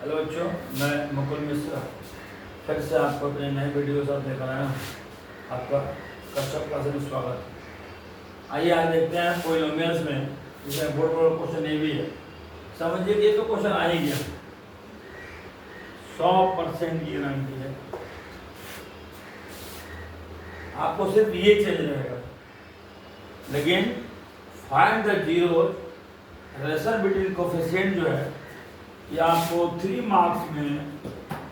Hello बच्चों, मैं मुकुल मिश्रा फिर से आपको अपने नए वीडियो साथ लेकर आया हूँ। आपका कश्यप क्लास में स्वागत। आइए आज देखते हैं पॉलिनोमियल्स में जिसमें बोर्ड बोर्ड क्वेश्चन ये भी है। समझिए कि ये तो क्वेश्चन आ ही गया, 100% की गारंटी है। आपको सिर्फ ये चेंज रहेगा, लेकिन find the zero relation between coefficient जो है ये आपको 3 मार्क्स में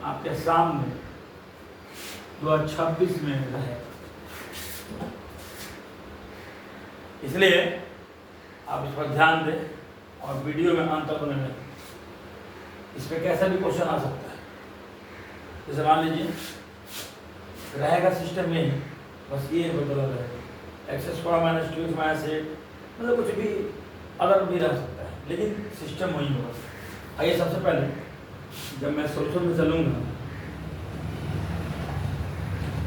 आपके सामने 2026 में रहे। इसलिए आप इस पर ध्यान दें और वीडियो में अंत तक रहें। इस पर कैसा भी क्वेश्चन आ सकता है। जैसे मान लीजिए रहेगा सिस्टम यही, बस ये बदला रहेगा x square minus 2x minus 8, मतलब कुछ भी अदर भी रह सकता है, लेकिन सिस्टम वही होगा। आइए सबसे पहले जब मैं सोल्यूशन में चलूंगा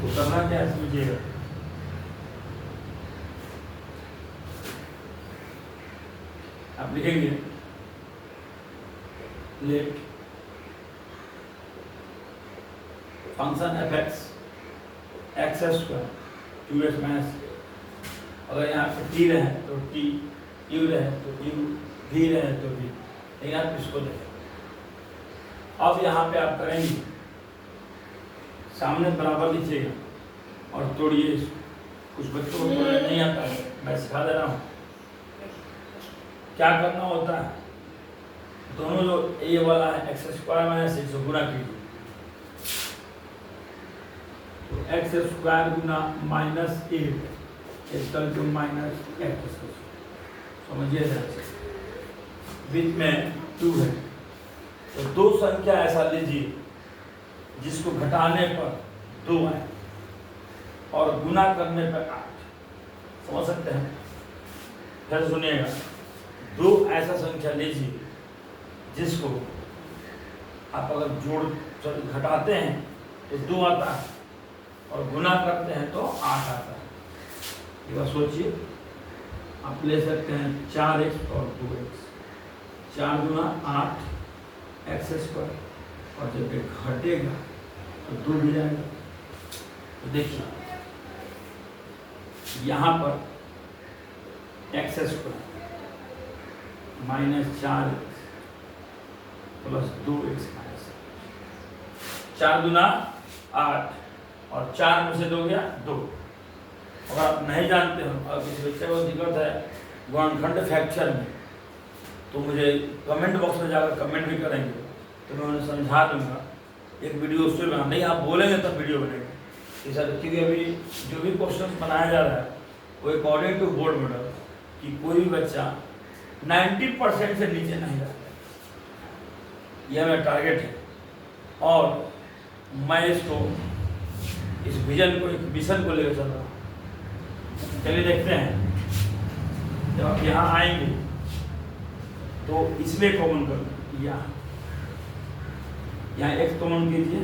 तो करना क्या है समझिएगा। आप लिखेंगे let function F X square 2x minus, अगर यहाँ पे टी रहे तो टी, यू रहे तो यू, भी रहे तो भी, लेकिन आप इसको देखें। अब यहाँ पे आप करेंगे सामने बराबर लिखिएगा और तोड़िए इसको। कुछ बच्चों को तोड़ना नहीं आता है, मैं सिखा दे रहा हूँ। क्या करना होता है, दोनों जो ए वाला है एक्स स्क्वायर माइनस 1 से गुणा कीजिए, तो एक्स स्क्वायर गुना माइनस 8 इसका जो माइनस एक्स, समझिए बीच में 2 है तो दो संख्या ऐसा लीजिए जिसको घटाने पर 2 आए और गुना करने पर 8। समझ सकते हैं? फिर सुनिएगा, 2 ऐसा संख्या लीजिए जिसको आप अगर जोड़ घटाते हैं तो 2 आता है और गुना करते हैं तो 8 आता है। ये बात सोचिए, आप ले सकते हैं 4x और 2x, 4 गुना 8 एक्स स्क्वायर, और जब ये घटेगा तो 2 भी जाएगा। तो देखिए यहाँ पर x square minus 4x plus 2x minus 4 गुना 8 और 4 में से 2 गया 2। अगर आप नहीं जानते हो और किसी बच्चे को दिक्कत है गुणनखंड फ्रैक्चर में, तो मुझे कमेंट बॉक्स में जाकर कमेंट भी करेंगे तो मैं उन्हें समझा दूंगा। एक वीडियो उससे बना, नहीं आप बोलेंगे तब वीडियो बनेगा। इस क्योंकि अभी जो भी क्वेश्चन बनाया जा रहा है वो अकॉर्डिंग टू बोर्ड मॉडल कि कोई भी बच्चा 90% से नीचे नहीं रहता, यह मेरा टारगेट है। और मैं इसको इस विजन को, एक मिशन को लेकर चल रहा हूँ। चलिए देखते हैं, जब आप यहाँ आएंगे तो इसमें कॉमन कर यहाँ x कॉमन कीजिए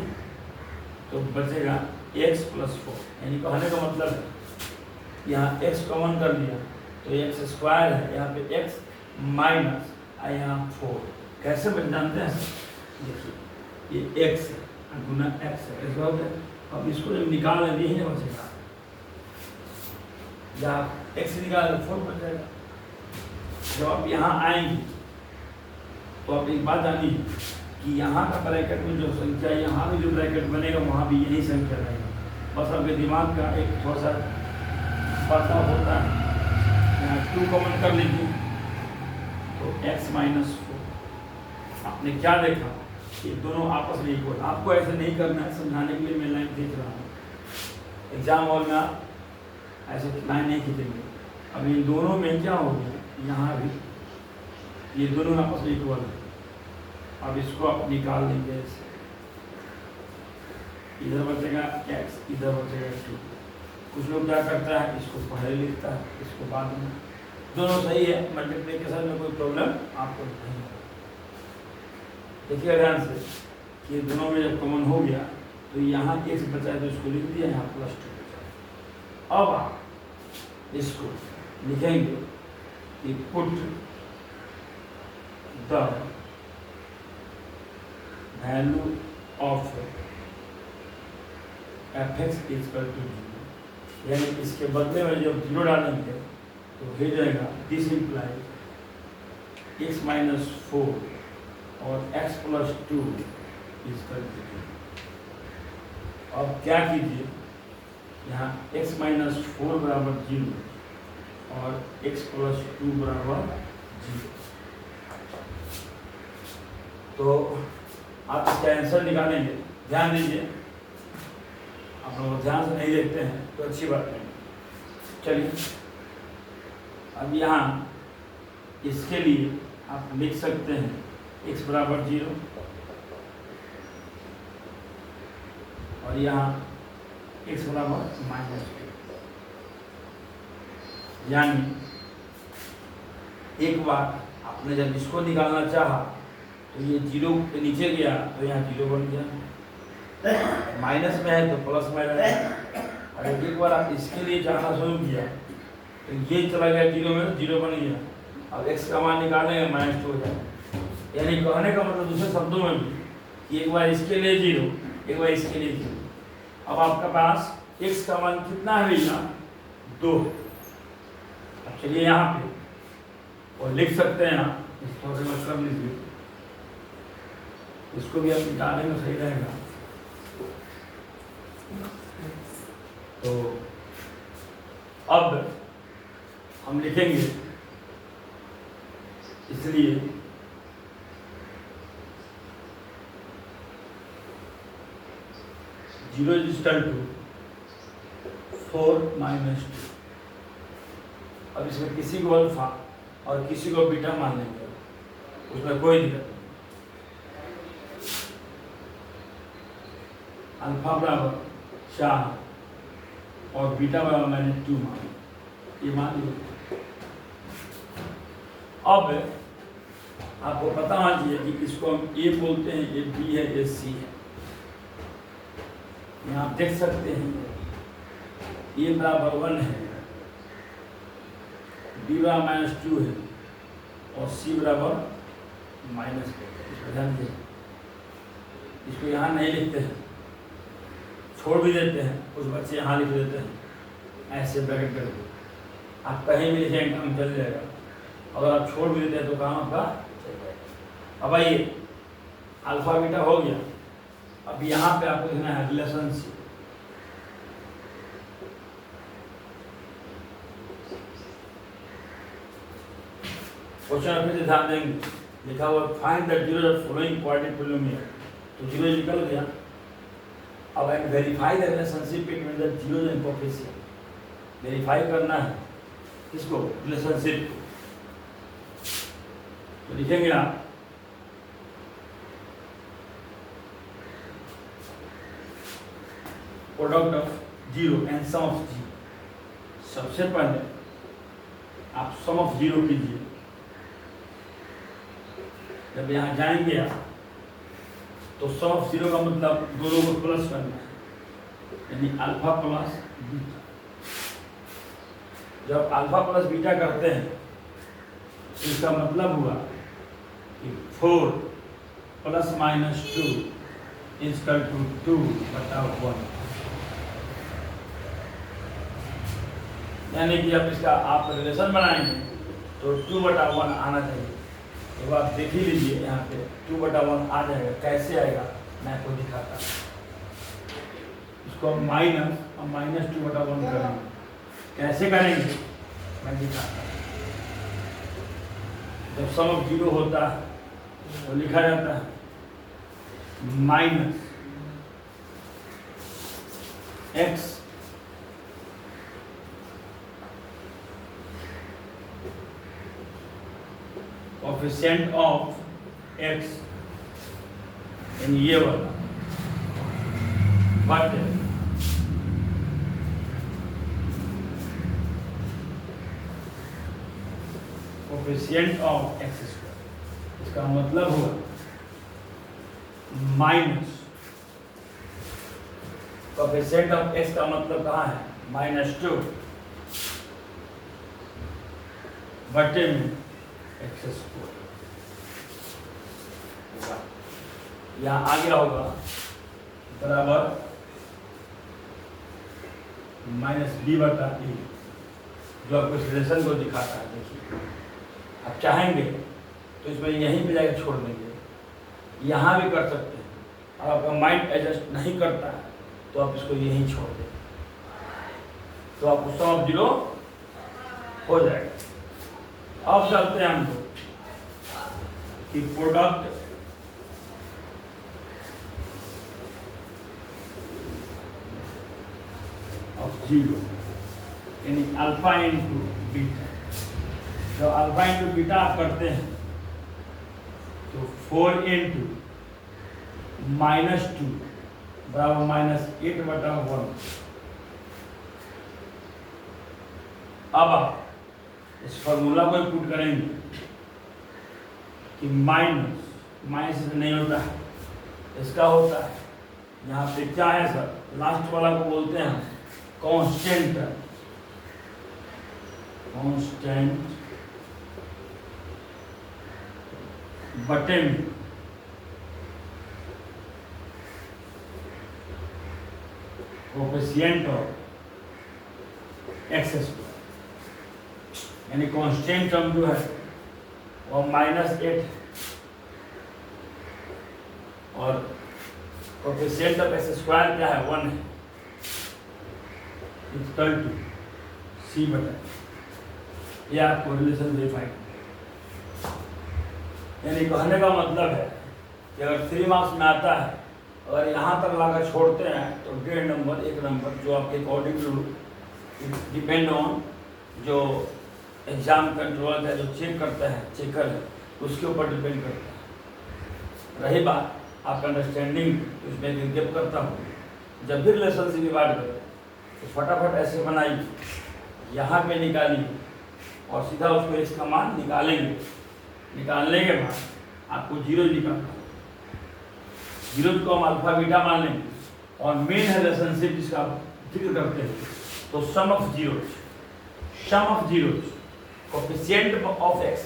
तो बचेगा x प्लस 4, यानी कहने का मतलब है यहाँ x कॉमन कर लिया तो x स्क्वायर है, यहाँ पे x माइनस यहाँ 4। कैसे बन जानते हैं? देखिए ये x है गुना x है, ऐसा हो गया। अब इसको जब निकाल लेंगे यही ना बचेगा, जब x निकाल 4 बच जाएगा। जब आप यहाँ आएंगे तो आप एक बात जानिए कि यहाँ का ब्रैकेट में जो संख्या, यहाँ में जो ब्रैकेट बनेगा वहाँ भी यही संख्या रहेगा। बस आपके दिमाग का एक थोड़ा सा बदलाव होता है। यहाँ 2 कॉमन कर लीजिए तो x माइनस 4। आपने क्या देखा कि दोनों आपस में इक्वल। आपको ऐसे नहीं करना है, समझाने के लिए मैं लाइन खींच रहा हूँ। एग्जाम हॉल में आप ऐसे लाइन नहीं खींचेंगे। अब इन दोनों में क्या हो गया, यहाँ भी ये दोनों आपस में इक्वल है। अब इसको आप निकाल लेंगे, इधर बचेगा x, इधर बचेगा 2। कुछ लोग क्या करता है, इसको पहले लिखता है इसको बाद में। दोनों सही है, मल्टीप्लिकेशन में कोई प्रॉब्लम आपको नहीं है। देखिए ध्यान से कि दोनों में जब कॉमन हो गया तो यहाँ x बचा है तो इसको लिख दिया, यहाँ प्लस 2 बचा। अब आप इसको लिखेंगे कि put the value of F X equal to 0, यानी इसके बदले में जब 0 डालेंगे तो हो जाएगा दिस इम्प्लाइज x माइनस 4 और x प्लस 2 इक्वल टू 0। अब क्या कीजिए, यहाँ x माइनस 4 बराबर 0 और x प्लस 2 बराबर 0। तो आप इसका आंसर निकालेंगे। ध्यान दीजिए, आप लोग ध्यान से नहीं देखते हैं तो अच्छी बात नहीं। चलिए अब यहाँ इसके लिए आप लिख सकते हैं x बराबर 0 और यहाँ x बराबर माइनस 2। यानी एक बार आपने जब इसको निकालना चाहा तो ये 0 के नीचे गया तो यहाँ 0 बन गया, माइनस में है तो प्लस में रहेगा। और एक बार आप इसके लिए जाना शुरू किया तो ये चला गया 0 में, 0 बन गया। अब x का मान निकालेंगे माइनस 2 हो जाएगा। यानी कहने का मतलब दूसरे शब्दों में भी कि एक बार इसके लिए 0, एक बार इसके लिए 0। अब आपका पास x का मान कितना है भैया, 2। अब चलिए यहाँ पे और लिख सकते हैं आप, इस थोड़े में कर लीजिए, इसको भी आप निकालने में सही रहेगा। तो अब हम लिखेंगे, इसलिए zero is equal to 4 minus 2। अब इसमें किसी को अल्फा और किसी को बीटा मान लेंगे, उसमें कोई दिक्कत नहीं। अल्फा बराबर 4 और बीटा बराबर मैंने 2 मान, ये मान लिया। अब आपको पता होना चाहिए कि इसको हम ए बोलते हैं, ये बी है, ये सी है। यहाँ आप देख सकते हैं ए बराबर 1 है, बी बराबर माइनस 2 है और सी बराबर माइनस 2। इसको ध्यान दीजिए, इसको यहाँ नहीं लिखते हैं, छोड़ भी देते हैं, कुछ बच्चे यहाँ लिख देते हैं ऐसे ब्रैकेट करके। आप कहीं भी लिखेंगे काम चल जाएगा, अगर आप छोड़ भी देते हैं तो काम आपका चल जाएगा। अब आइए, अल्फा बीटा हो गया। अब यहाँ पे आपको लिखना है रिलेशनशिप। क्वेश्चन फिर से ध्यान देंगे, लिखा हुआ find the zero of following quadratic polynomial, तो जीरो निकल गया। अब and verify the relationship between the zeros and coefficient. Verify करना है किसको, रिलेशनशिप को। तो लिखेंगे आप product of zero and sum of zero. सबसे पहले आप सम ऑफ जीरो कीजिए। जब यहाँ जाएंगे आप तो सम ऑफ जीरो का मतलब दोनों को प्लस करना है, यानी अल्फा प्लस बीटा। जब अल्फा प्लस बीटा करते हैं तो इसका मतलब हुआ कि 4 प्लस माइनस 2 इक्वल टू 2/1। यानी कि अब इसका आप रिलेशन बनाएंगे तो 2/1 आना चाहिए। तो आप देख ही लीजिए, यहाँ पे 2/1 आ जाएगा। कैसे आएगा मैं आपको दिखाता हूँ। इसको माइनस और माइनस 2/1 करेंगे। कैसे करेंगे मैं दिखाता हूँ। जब सम ऑफ जीरो होता है तो लिखा जाता है minus x coefficient of x, यानी ये वाला, but coefficient of x square. इसका मतलब हुआ माइनस कोएफिशिएंट ऑफ एक्स का मतलब कहाँ है, -2 बटे में एक्स स्क्वायर। यहाँ आ गया होगा बराबर -b/a, जो आपको इस रिलेशन को दिखाता है। देखिए आप चाहेंगे तो इसमें यहीं पे जाकर छोड़ देंगे, यहाँ भी कर सकते हैं। अब आपका माइंड एडजस्ट नहीं करता है तो आप इसको यहीं छोड़ दें, तो आपको सम ऑफ 0 हो जाएगा। अब चलते हैं हम लोग कि प्रोडक्ट ऑफ 0 यानी अल्फा इंटू बीटा। जब अल्फा इंटू बीटा आप करते हैं तो 4 इंटू -2 बराबर -8/1। अब आप इस फॉर्मूला को पुट करेंगे कि माइनस से नहीं होता है, इसका होता है। यहाँ पे क्या है सर, लास्ट वाला को बोलते हैं कांस्टेंट बटे में कोफिशिएंट ऑफ x², यानी कांस्टेंट टर्म जो है वो -8 और कोफिशिएंट ऑफ x² क्या है, 1 है, इक्वल टू c/, ये आपको रिलेशन वेरीफाई। यानी कहने का मतलब है कि अगर 3 मार्क्स में आता है, अगर यहाँ तक लाकर छोड़ते हैं तो 1.5 नंबर 1 नंबर जो आपके अकॉर्डिंग टू डिपेंड ऑन जो एग्जाम कंट्रोलर है, जो चेक करता है, चेकर है, उसके ऊपर डिपेंड करता है। रही बात आपका अंडरस्टैंडिंग, उसमें विज्ञापन करता हूँ, जब भी रिलेशनशिप डिवाइड करें तो फटाफट ऐसे बनाइए, यहाँ पे निकालिए और सीधा उसको इसका मान निकालेंगे। निकालने के बाद आपको 0 निकालना, 0 को हम अल्फा बीटा मान लेंगे और मेन है रिलेशनशिप जिसका आप जिक्र करते हैं, तो sum of zeros coefficient of x,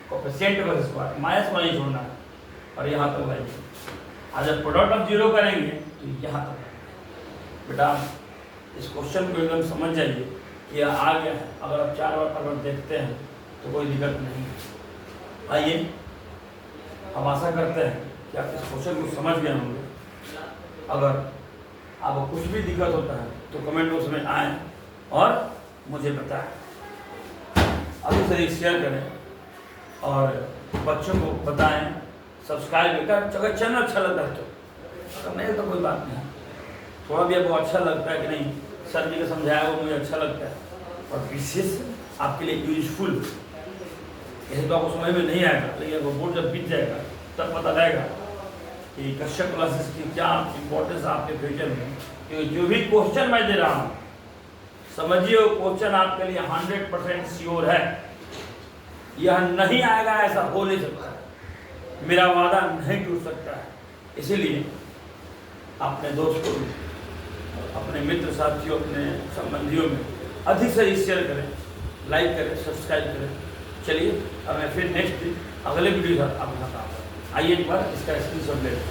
coefficient of x², minus को नहीं छोड़ना है और यहाँ तक लाएंगे। आज जब प्रोडक्ट ऑफ 0 करेंगे तो यहाँ तक लाएंगे। बेटा इस क्वेश्चन को एकदम समझ जाइए कि यह आ गया है। अगर आप 4 बार अगर देखते हैं तो कोई दिक्कत नहीं है। आइए हम आशा करते हैं कि आप इस क्वेश्चन को समझ गए होंगे। अगर आपको कुछ भी दिक्कत होता है तो कमेंट बॉक्स में आएँ और मुझे बताएं। अभी से शेयर करें और बच्चों को बताएं, सब्सक्राइब करें। अगर चैनल अच्छा लगता है तो, अगर नहीं तो कोई बात नहीं, थोड़ा भी आपको अच्छा लगता है कि नहीं सर जी ने समझाया वो मुझे अच्छा लगता है और विशेष आपके लिए यूजफुल, ऐसे तो आपको समझ में नहीं आएगा, लेकिन वो बोर्ड जब बीत जाएगा तब पता लगेगा कि कश्यप क्लासेस की क्या इम्पोर्टेंस आपके फ्यूचर में। क्योंकि जो भी क्वेश्चन मैं दे रहा हूँ समझिए वो क्वेश्चन आपके लिए 100% श्योर है। यह नहीं आएगा ऐसा हो नहीं सकता है, मेरा वादा नहीं टूट सकता है। इसीलिए अपने दोस्तों, अपने मित्र साथियों, अपने संबंधियों में अधिक से शेयर करें, लाइक करें, सब्सक्राइब करें। चलिए अब मैं फिर नेक्स्ट दिन अगले वीडियो आपके साथ आऊँगा। आइए एक बार इसका स्क्रीनशॉट ले लें।